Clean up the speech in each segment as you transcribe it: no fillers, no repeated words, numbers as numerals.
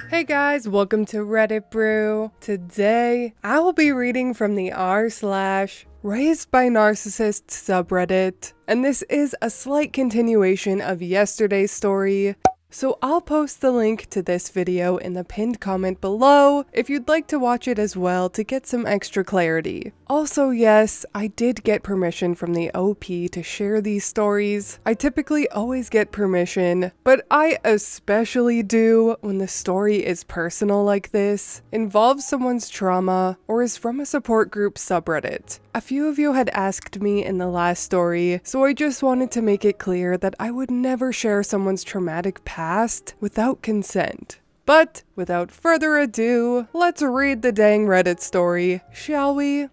Hey guys, welcome to Reddit Brew. Today, I will be reading from the r/Raised by Narcissists subreddit, and this is a slight continuation of yesterday's story. So I'll post the link to this video in the pinned comment below if you'd like to watch it as well to get some extra clarity. Also, yes, I did get permission from the OP to share these stories. I typically always get permission, but I especially do when the story is personal like this, involves someone's trauma, or is from a support group subreddit. A few of you had asked me in the last story, so I just wanted to make it clear that I would never share someone's traumatic past without consent. But without further ado, let's read the dang Reddit story, shall we?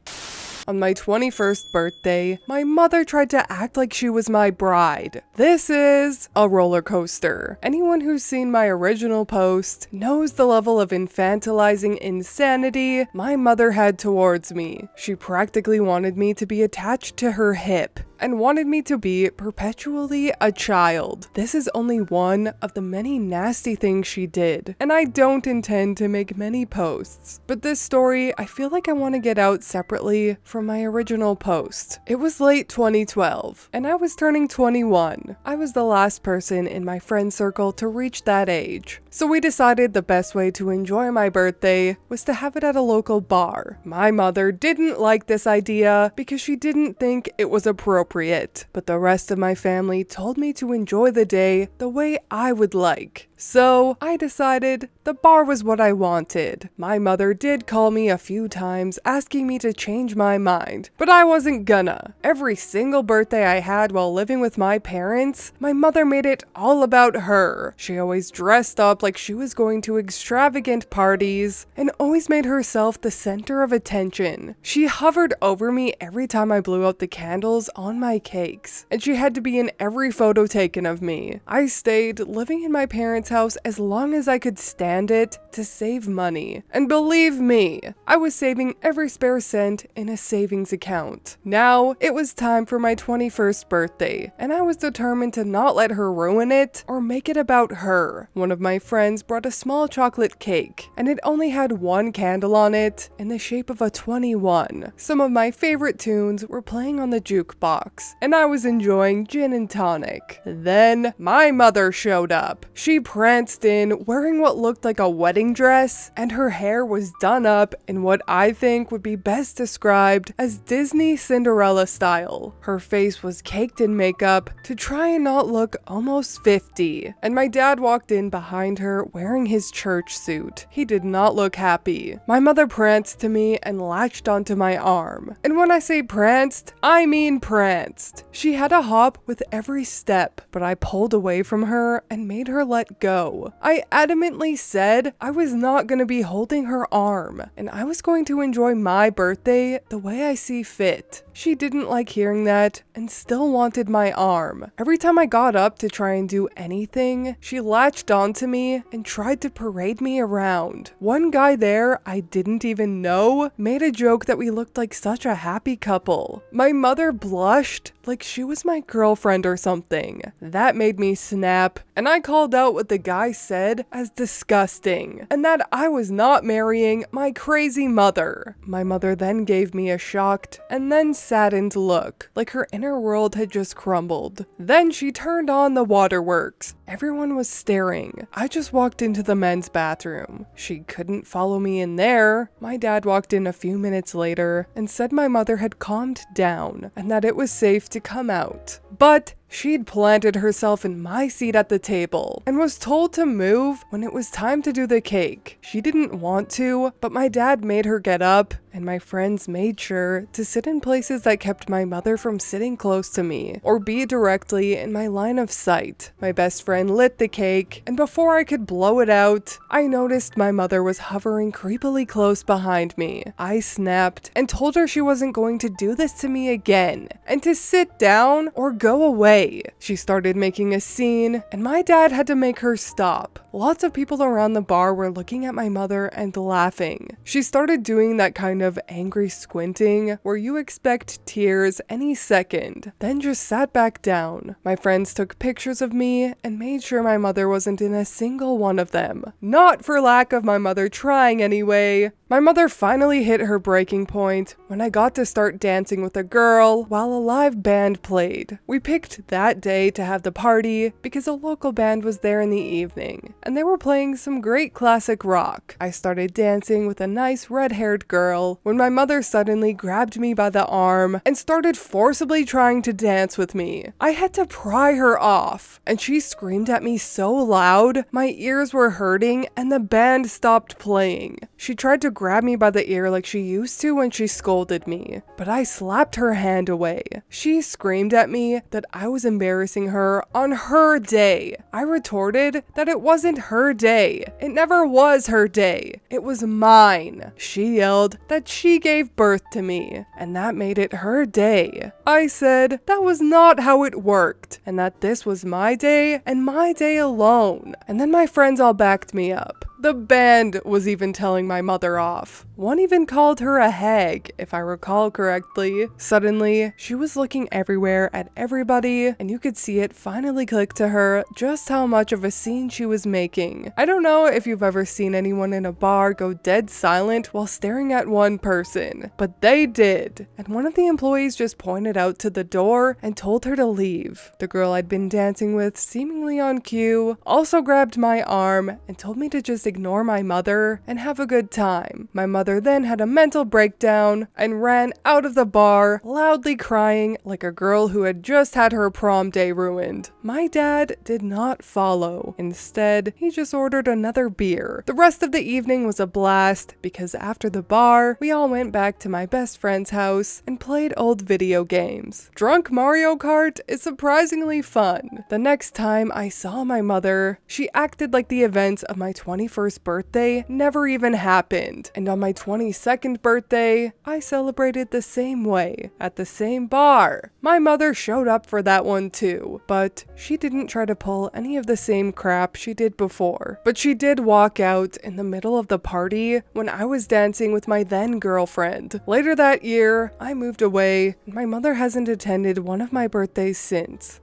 On my 21st birthday, my mother tried to act like she was my bride. This is a roller coaster. Anyone who's seen my original post knows the level of infantilizing insanity my mother had towards me. She practically wanted me to be attached to her hip and wanted me to be perpetually a child. This is only one of the many nasty things she did, and I don't intend to make many posts. But this story, I feel like I want to get out separately from my original post. It was late 2012, and I was turning 21. I was the last person in my friend circle to reach that age. So we decided the best way to enjoy my birthday was to have it at a local bar. My mother didn't like this idea because she didn't think it was appropriate, but the rest of my family told me to enjoy the day the way I would like. So I decided the bar was what I wanted. My mother did call me a few times asking me to change my mind, but I wasn't gonna. Every single birthday I had while living with my parents, my mother made it all about her. She always dressed up like she was going to extravagant parties and always made herself the center of attention. She hovered over me every time I blew out the candles on my cakes, and she had to be in every photo taken of me. I stayed living in my parents' house as long as I could stand it to save money. And believe me, I was saving every spare cent in a savings account. Now, it was time for my 21st birthday, and I was determined to not let her ruin it or make it about her. One of my friends brought a small chocolate cake, and it only had one candle on it in the shape of a 21. Some of my favorite tunes were playing on the jukebox, and I was enjoying gin and tonic. Then, my mother showed up. She pranced in wearing what looked like a wedding dress, and her hair was done up in what I think would be best described as Disney Cinderella style. Her face was caked in makeup to try and not look almost 50, and my dad walked in behind her wearing his church suit. He did not look happy. My mother pranced to me and latched onto my arm. And when I say pranced, I mean pranced. She had a hop with every step, but I pulled away from her and made her let go. I adamantly said I was not going to be holding her arm, and I was going to enjoy my birthday the way I see fit. She didn't like hearing that and still wanted my arm. Every time I got up to try and do anything, she latched onto me and tried to parade me around. One guy there I didn't even know made a joke that we looked like such a happy couple. My mother blushed like she was my girlfriend or something. That made me snap, and I called out what the guy said as disgusting, and that I was not marrying my crazy mother. My mother then gave me a shocked and then saddened look, like her inner world had just crumbled. Then she turned on the waterworks. Everyone was staring. I just walked into the men's bathroom. She couldn't follow me in there. My dad walked in a few minutes later and said my mother had calmed down and that it was safe to come out. But she'd planted herself in my seat at the table and was told to move when it was time to do the cake. She didn't want to, but my dad made her get up, and my friends made sure to sit in places that kept my mother from sitting close to me or be directly in my line of sight. My best friend lit the cake, and before I could blow it out, I noticed my mother was hovering creepily close behind me. I snapped and told her she wasn't going to do this to me again, and to sit down or go away. day. She started making a scene, and my dad had to make her stop. Lots of people around the bar were looking at my mother and laughing. She started doing that kind of angry squinting where you expect tears any second, then just sat back down. My friends took pictures of me and made sure my mother wasn't in a single one of them. Not for lack of my mother trying anyway. My mother finally hit her breaking point when I got to start dancing with a girl while a live band played. We picked that day to have the party because a local band was there in the evening, and they were playing some great classic rock. I started dancing with a nice red-haired girl when my mother suddenly grabbed me by the arm and started forcibly trying to dance with me. I had to pry her off, and she screamed at me so loud my ears were hurting and the band stopped playing. She tried to grab me by the ear like she used to when she scolded me, but I slapped her hand away. She screamed at me that I was embarrassing her on her day. I retorted that it wasn't her day. It never was her day. It was mine. She yelled that she gave birth to me, and that made it her day. I said that was not how it worked, and that this was my day and my day alone. And then my friends all backed me up. The band was even telling my mother off. One even called her a hag, if I recall correctly. Suddenly, she was looking everywhere at everybody, and you could see it finally click to her just how much of a scene she was making. I don't know if you've ever seen anyone in a bar go dead silent while staring at one person, but they did. And one of the employees just pointed out to the door and told her to leave. The girl I'd been dancing with, seemingly on cue, also grabbed my arm and told me to just ignore my mother and have a good time. My mother then had a mental breakdown and ran out of the bar, loudly crying like a girl who had just had her prom day ruined. My dad did not follow. Instead, he just ordered another beer. The rest of the evening was a blast because after the bar, we all went back to my best friend's house and played old video games. Drunk Mario Kart is surprisingly fun. The next time I saw my mother, she acted like the events of my 21st birthday never even happened, and on my 22nd birthday, I celebrated the same way, at the same bar. My mother showed up for that one too, but she didn't try to pull any of the same crap she did before. But she did walk out in the middle of the party when I was dancing with my then girlfriend. Later that year, I moved away, and my mother hasn't attended one of my birthdays since.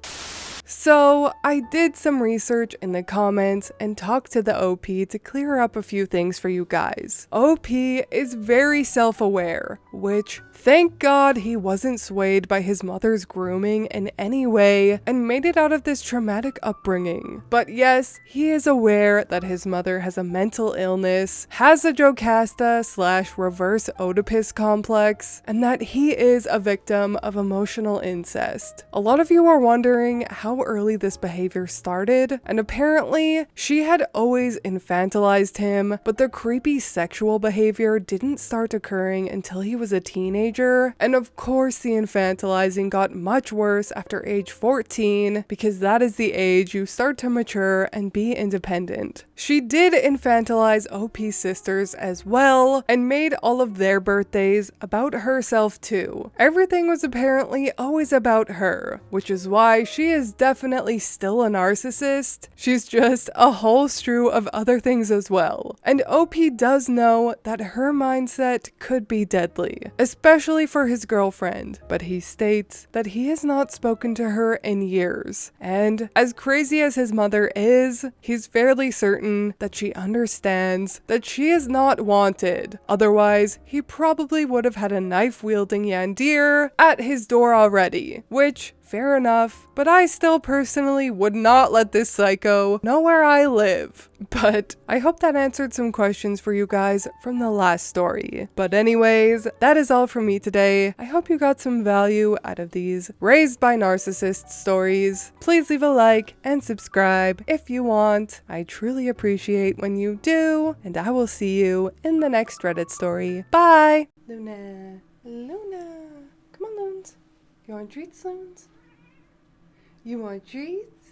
So I did some research in the comments and talked to the OP to clear up a few things for you guys. OP is very self-aware, which thank God he wasn't swayed by his mother's grooming in any way and made it out of this traumatic upbringing. But yes, he is aware that his mother has a mental illness, has a Jocasta / reverse Oedipus complex, and that he is a victim of emotional incest. A lot of you are wondering how early this behavior started, and apparently she had always infantilized him, but the creepy sexual behavior didn't start occurring until he was a teenager, and of course the infantilizing got much worse after age 14 because that is the age you start to mature and be independent. She did infantilize OP's sisters as well and made all of their birthdays about herself too. Everything was apparently always about her, which is why she is definitely still a narcissist. She's just a whole strew of other things as well. And OP does know that her mindset could be deadly, especially for his girlfriend, but he states that he has not spoken to her in years. And as crazy as his mother is, he's fairly certain that she understands that she is not wanted. Otherwise, he probably would have had a knife-wielding Yandir at his door already, which fair enough, but I still personally would not let this psycho know where I live. But I hope that answered some questions for you guys from the last story. But anyways, that is all from me today. I hope you got some value out of these raised by narcissists stories. Please leave a like and subscribe if you want. I truly appreciate when you do, and I will see you in the next Reddit story. Bye! Luna, come on, Loons. You want treats, Loons? You want treats?